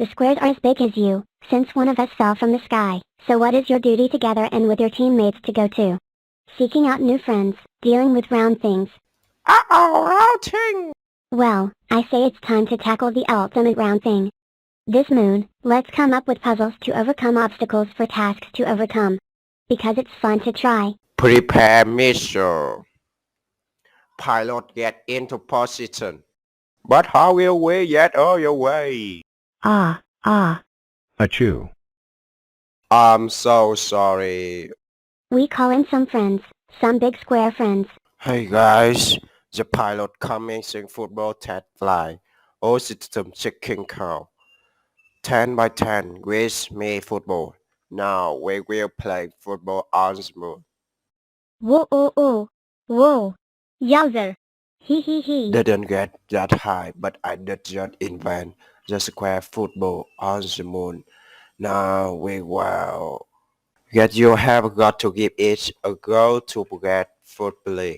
The squares are as big as you, since one of us fell from the sky. So what is your duty together and with your teammates to go to? Seeking out new friends, dealing with round things. Uh-oh, routing! Well, I say it's time to tackle the ultimate round thing. This moon, let's come up with puzzles to overcome obstacles for tasks to overcome. Because it's fun to try. Prepare mission. Pilot get into position. But how will we get all your way? Achoo. I'm so sorry. We call in some friends, some big square friends. Hey guys, the pilot commencing football test flight. All system checking count. 10 by 10, with me football. Now we will play football on the moon. Whoa. Yowzer. He. Didn't get that high, but I did just invent the square football on the moon. Now we will. Yet you have got to give each a go to get football.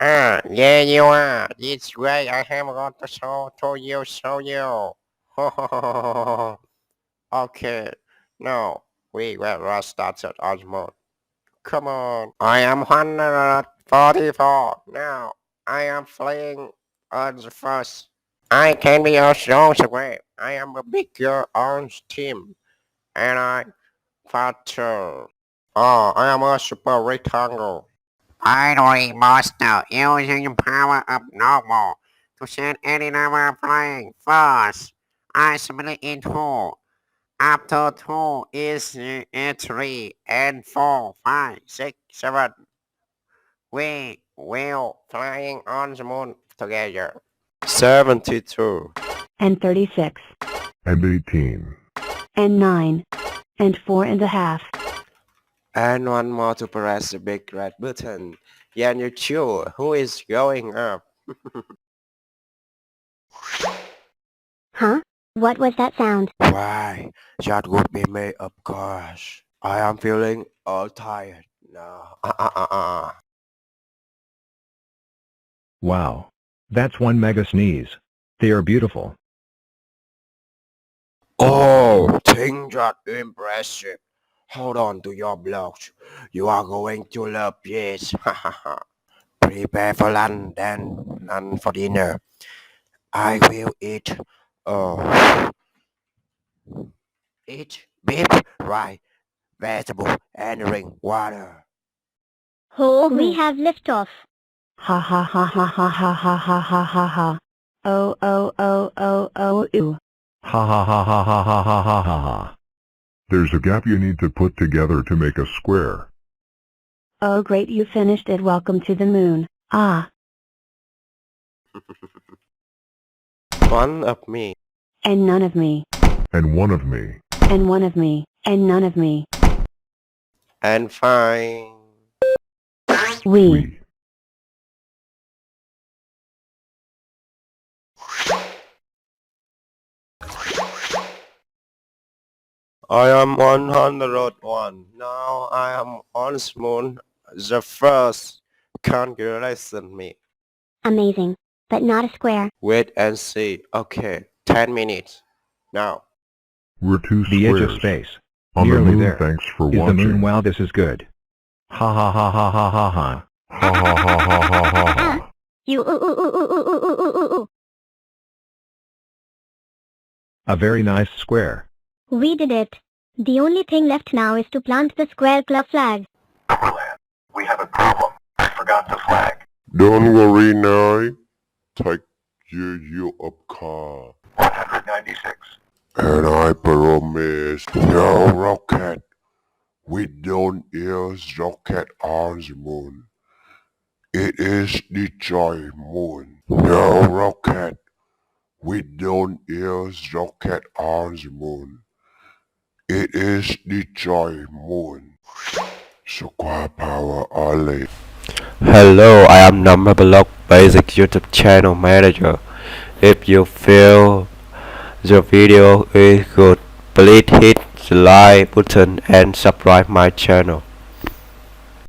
Yeah you are. This way I have got to show to you. Okay, now we will start it on the moon. Come on. I am 144. Now I am playing on the first. I can be a strong square. I am a bigger orange team. And I faster. Oh, I am a super rectangle. Finally, master, using the power of normal to set any number of playing first. I split it in two. After 2 is 3 and 4, 5, 6, 7. We will flying on the moon together. 72. And 36. And 18. And 9. And 4.5. And one more to press the big red button. Yeah, you're sure who is going up? Huh? What was that sound? Why, that would be me, of course. I am feeling all tired now. Wow. That's one mega sneeze. They are beautiful. Oh, think that impressive. Hold on to your blocks. You are going to love this. Prepare for lunch, then lunch for dinner. I will eat beef, rice, vegetable, and drink water. We have liftoff. Ha. Oh, ooh. Ha. There's a gap you need to put together to make a square. Oh great, you finished it. Welcome to the moon. One of me. And none of me. And one of me. And one of me. And none of me. And fine. We. I am 101. Now I am on the moon. The first. Congratulations me. Amazing. But not a square. Wait and see. Okay, 10 minutes. Now. We're two The squares. edge of space. On the Nearly moon, there. thanks for Is the watching. moon? Wow, this is good. Ha. Ha ha ha ha ha. You A very nice square. We did it. The only thing left now is to plant the square club flag. We have a problem. I forgot the flag. Don't worry now. Take you up car. 196. And I promise no rocket. We don't use rocket on the moon. It is the joy moon. No rocket. We don't use rocket on the moon. It is the joy moon. Square power only. Hello, I am Numberblocks Basic YouTube channel manager. If you feel the video is good, please hit the like button and subscribe my channel.